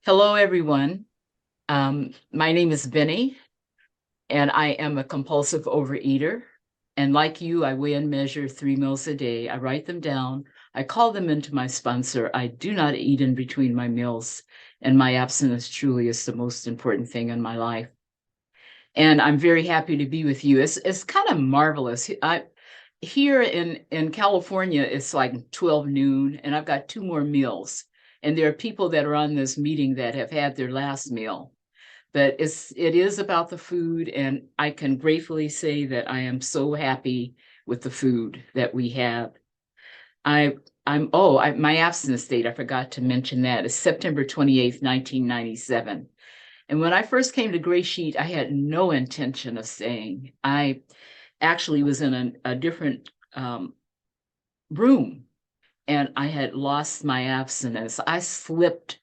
Hello, everyone. My name is Benny, and I am a compulsive overeater. And like you, I weigh and measure 3 meals a day. I write them down. I call them into my sponsor. I do not eat in between my meals, and my abstinence truly is the most important thing in my life. And I'm very happy to be with you. It's kind of marvelous. Here in California, it's like 12 noon, and I've got 2 more meals. And there are people that are on this meeting that have had their last meal. But it is about the food, and I can gratefully say that I am so happy with the food that we have. I my abstinence date, I forgot to mention that, is September 28th, 1997. And when I first came to Gray Sheet, I had no intention of staying. I actually was in a different room, and I had lost my abstinence. I slipped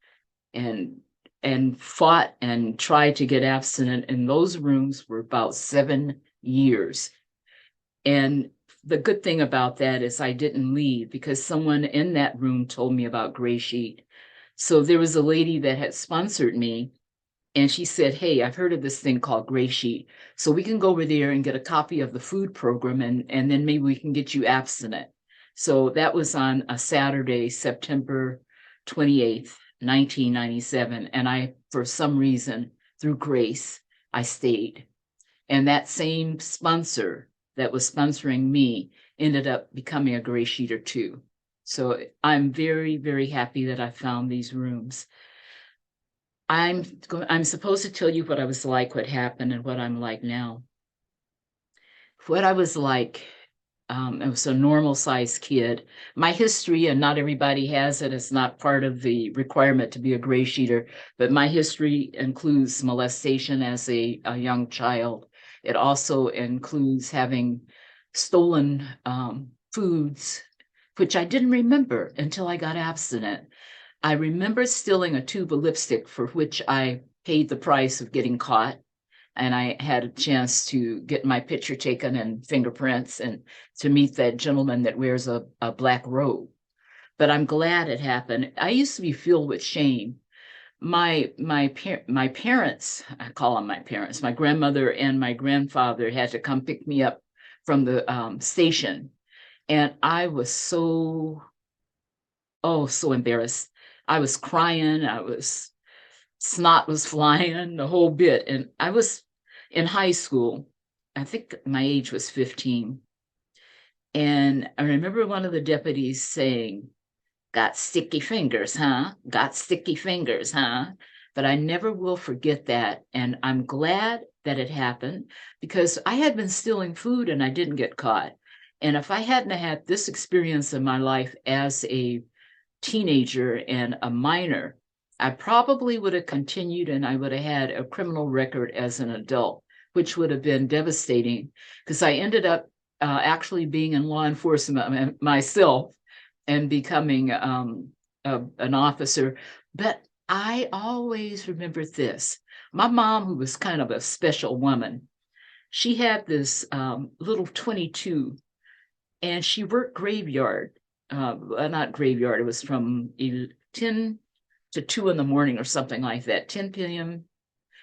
and fought and tried to get abstinent in those rooms for about 7 years. And the good thing about that is I didn't leave because someone in that room told me about Gray Sheet. So there was a lady that had sponsored me, and she said, "Hey, I've heard of this thing called Gray Sheet. So we can go over there and get a copy of the food program, and then maybe we can get you abstinent." So that was on a Saturday, September 28th, 1997. And I, for some reason, through grace, I stayed. And that same sponsor that was sponsoring me ended up becoming a Gray Sheeter too. So I'm very, very happy that I found these rooms. I'm supposed to tell you what I was like, what happened, and what I'm like now. What I was like, I was a normal sized kid. My history, and not everybody has it, it's not part of the requirement to be a Gray Sheeter, but my history includes molestation as a young child. It also includes having stolen foods, which I didn't remember until I got abstinent. I remember stealing a tube of lipstick for which I paid the price of getting caught. And I had a chance to get my picture taken and fingerprints and to meet that gentleman that wears a black robe. But I'm glad it happened. I used to be filled with shame. My parents, I call them my parents, my grandmother and my grandfather had to come pick me up from the station. And I was so embarrassed. I was crying. Snot was flying, the whole bit. And I was in high school. I think my age was 15. And I remember one of the deputies saying, "Got sticky fingers, huh? Got sticky fingers, huh?" But I never will forget that. And I'm glad that it happened because I had been stealing food and I didn't get caught. And if I hadn't had this experience in my life as a teenager and a minor, I probably would have continued and I would have had a criminal record as an adult, which would have been devastating because I ended up actually being in law enforcement myself and becoming an officer. But I always remembered this. My mom, who was kind of a special woman, she had this little 22, and she worked graveyard. Not graveyard, it was from 10 to 2 in the morning or something like that, 10 p.m.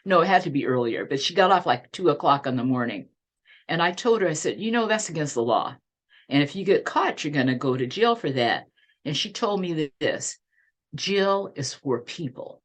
No, it had to be earlier, but she got off like 2 o'clock in the morning. And I told her, I said, that's against the law. And if you get caught, you're going to go to jail for that. And she told me this: jail is for people.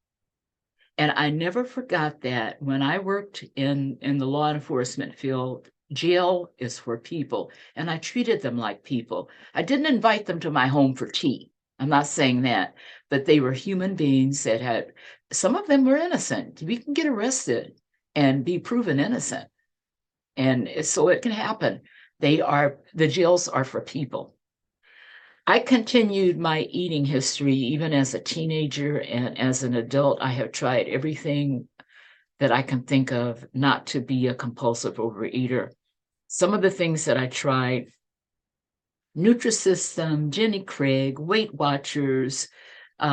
And I never forgot that when I worked in the law enforcement field, jail is for people. And I treated them like people. I didn't invite them to my home for tea. I'm not saying that, but they were human beings that had, some of them were innocent. We can get arrested and be proven innocent. And so it can happen. The jails are for people. I continued my eating history even as a teenager, and as an adult, I have tried everything that I can think of not to be a compulsive overeater. Some of the things that I tried: Nutrisystem, Jenny Craig, Weight Watchers,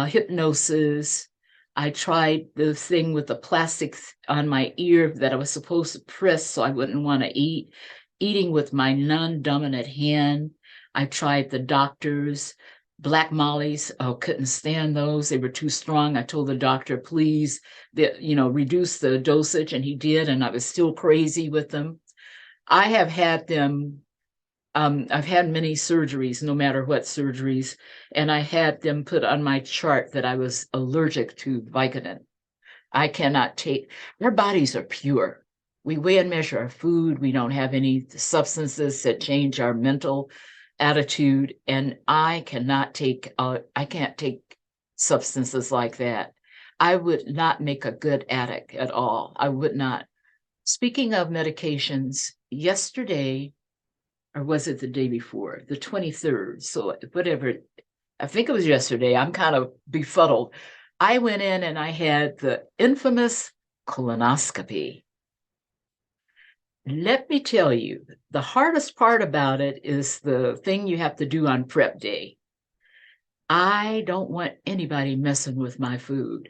hypnosis. I tried the thing with the plastic on my ear that I was supposed to press so I wouldn't want to eat, eating with my non-dominant hand. I tried the doctors. Black Mollies. Oh, couldn't stand those. They were too strong. I told the doctor, please, reduce the dosage, and he did, and I was still crazy with them. I have had them. I've had many surgeries, no matter what surgeries, and I had them put on my chart that I was allergic to Vicodin. I cannot take, our bodies are pure. We weigh and measure our food. We don't have any substances that change our mental attitude. And I can't take substances like that. I would not make a good addict at all. I would not. Speaking of medications, yesterday, or was it the day before, the 23rd? So whatever, I think it was yesterday. I'm kind of befuddled. I went in and I had the infamous colonoscopy. Let me tell you, the hardest part about it is the thing you have to do on prep day. I don't want anybody messing with my food.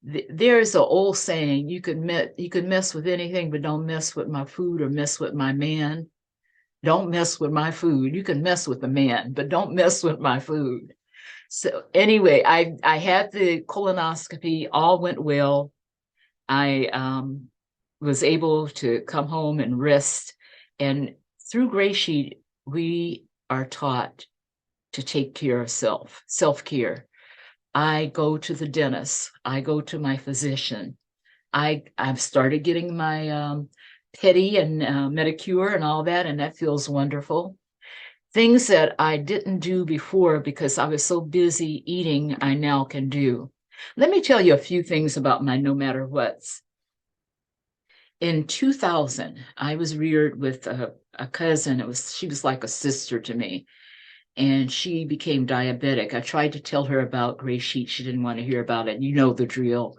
There's an old saying, you can mess with anything, but don't mess with my food or mess with my man. Don't mess with my food. You can mess with the man, but don't mess with my food. So anyway, I had the colonoscopy, all went well. I was able to come home and rest. And through Gray Sheet, we are taught to take care of self-care. I go to the dentist. I go to my physician. I've started getting my pedi and medicure and all that, and that feels wonderful. Things that I didn't do before because I was so busy eating, I now can do. Let me tell you a few things about my no matter what's. In 2000, I was reared with a cousin. She was like a sister to me, and she became diabetic. I tried to tell her about Gray Sheet. She didn't want to hear about it. You know the drill.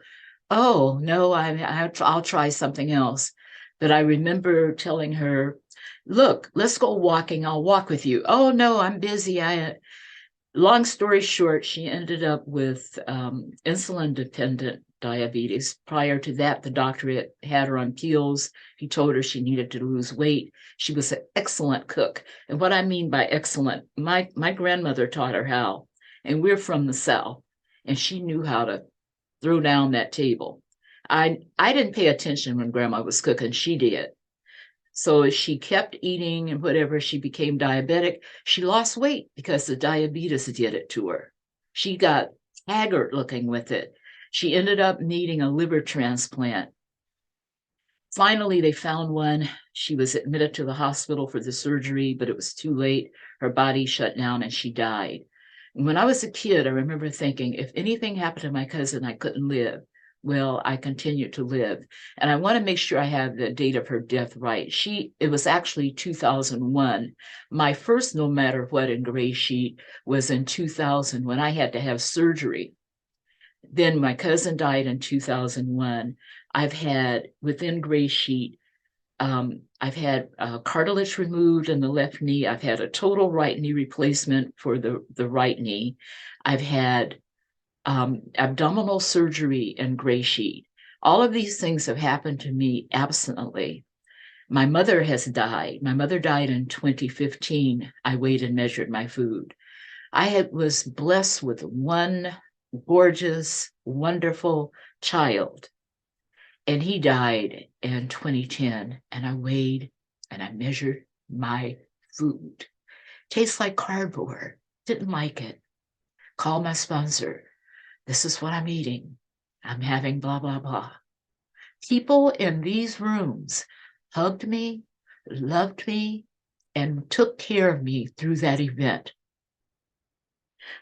Oh, no, I'll try something else. But I remember telling her, look, let's go walking. I'll walk with you. Oh, no, I'm busy. Long story short, she ended up with insulin dependent diabetes. Prior to that, the doctor had her on pills. He told her she needed to lose weight. She was an excellent cook. And what I mean by excellent, my grandmother taught her how. And we're from the South, and she knew how to throw down that table. I didn't pay attention when grandma was cooking. She did. So as she kept eating and whatever, she became diabetic. She lost weight because the diabetes did it to her. She got haggard looking with it. She ended up needing a liver transplant. Finally, they found one. She was admitted to the hospital for the surgery, but it was too late. Her body shut down and she died. And when I was a kid, I remember thinking, if anything happened to my cousin, I couldn't live. Well, I continued to live. And I want to make sure I have the date of her death right. It was actually 2001. My first no matter what in Gray Sheet was in 2000 when I had to have surgery. Then my cousin died in 2001. I've had, within Gray Sheet, I've had cartilage removed in the left knee. I've had a total right knee replacement for the right knee. I've had abdominal surgery and Gray Sheet. All of these things have happened to me abstinently. My mother has died. My mother died in 2015. I weighed and measured my food. Was blessed with one gorgeous, wonderful child. And he died in 2010. And I weighed and I measured my food. Tastes like cardboard. Didn't like it. Called my sponsor. This is what I'm eating. I'm having blah, blah, blah. People in these rooms hugged me, loved me, and took care of me through that event.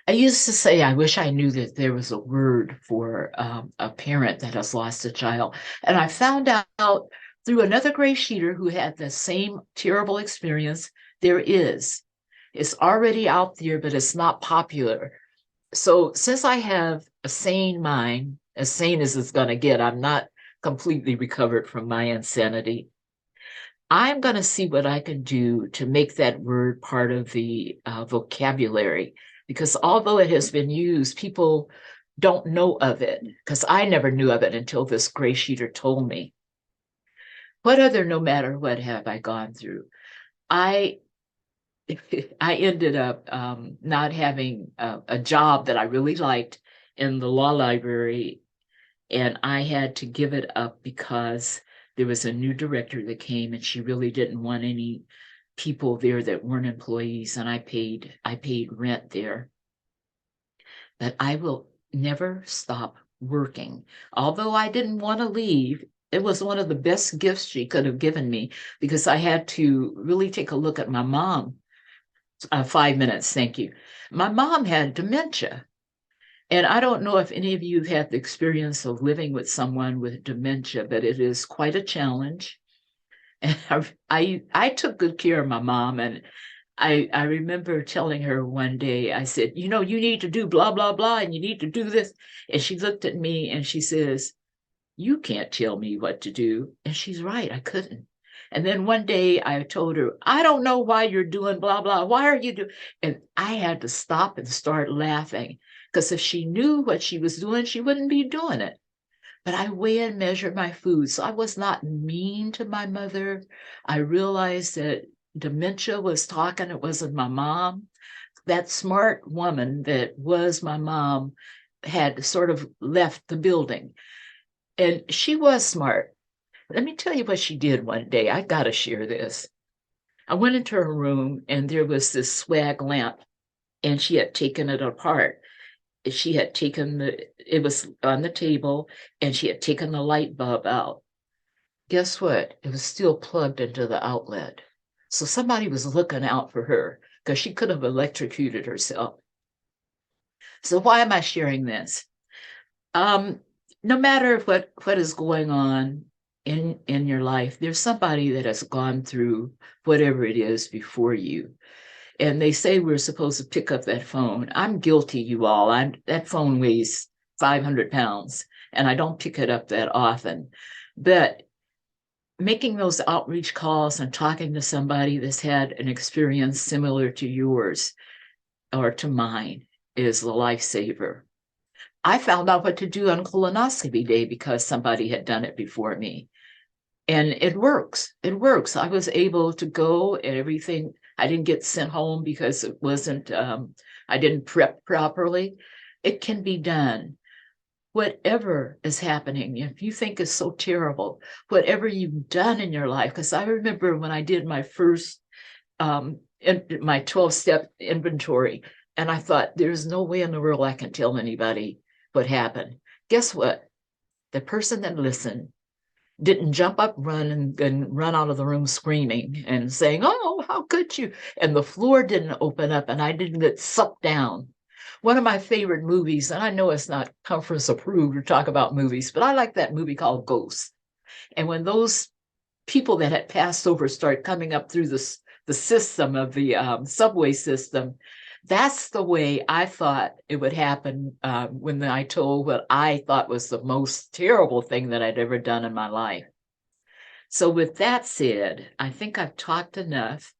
I used to say, I wish I knew that there was a word for a parent that has lost a child. And I found out through another Gray Sheeter who had the same terrible experience, there is. It's already out there, but it's not popular. So since I have a sane mind, as sane as it's going to get, I'm not completely recovered from my insanity. I'm going to see what I can do to make that word part of the vocabulary, because although it has been used, people don't know of it, because I never knew of it until this Gray Sheeter told me. What other no matter what have I gone through? I I ended up not having a job that I really liked in the law library, and I had to give it up because there was a new director that came, and she really didn't want any people there that weren't employees, and I paid rent there. But I will never stop working. Although I didn't want to leave, it was one of the best gifts she could have given me because I had to really take a look at my mom. 5 minutes, thank you. My mom had dementia. And I don't know if any of you have had the experience of living with someone with dementia, but it is quite a challenge. And I took good care of my mom, and I remember telling her one day, I said, you know, you need to do blah, blah, blah, and you need to do this. And she looked at me and she says, you can't tell me what to do. And she's right, I couldn't. And then one day I told her, I don't know why you're doing blah, blah. Why are you doing? And I had to stop and start laughing because if she knew what she was doing, she wouldn't be doing it. But I weigh and measure my food. So I was not mean to my mother. I realized that dementia was talking. It wasn't my mom. That smart woman that was my mom had sort of left the building. And she was smart. Let me tell you what she did one day. I got to share this. I went into her room and there was this swag lamp, and she had taken it apart. She had taken it was on the table, and she had taken the light bulb out. Guess what? It was still plugged into the outlet. So somebody was looking out for her because she could have electrocuted herself. So why am I sharing this? Um, no matter what is going on in your life, there's somebody that has gone through whatever it is before you. And they say we're supposed to pick up that phone. I'm guilty, you all. That phone weighs 500 pounds, and I don't pick it up that often. But making those outreach calls and talking to somebody that's had an experience similar to yours or to mine is a lifesaver. I found out what to do on colonoscopy day because somebody had done it before me. And it works. It works. I was able to go and everything. I didn't get sent home because it wasn't, I didn't prep properly. It can be done. Whatever is happening, if you think is so terrible, whatever you've done in your life, because I remember when I did my first, my 12-step inventory, and I thought, there's no way in the world I can tell anybody what happened. Guess what? The person that listened didn't jump up, run, and run out of the room screaming and saying, oh, how could you? And the floor didn't open up and I didn't get sucked down. One of my favorite movies, and I know it's not conference approved to talk about movies, but I like that movie called Ghost. And when those people that had passed over start coming up through the system of the subway system, that's the way I thought it would happen when I told what I thought was the most terrible thing that I'd ever done in my life. So with that said, I think I've talked enough.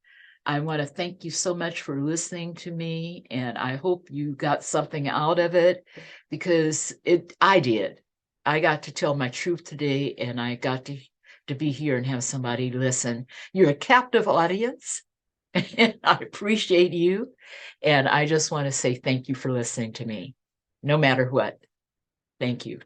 I want to thank you so much for listening to me, and I hope you got something out of it because I did. I got to tell my truth today, and I got to be here and have somebody listen. You're a captive audience, and I appreciate you. And I just want to say thank you for listening to me, no matter what. Thank you.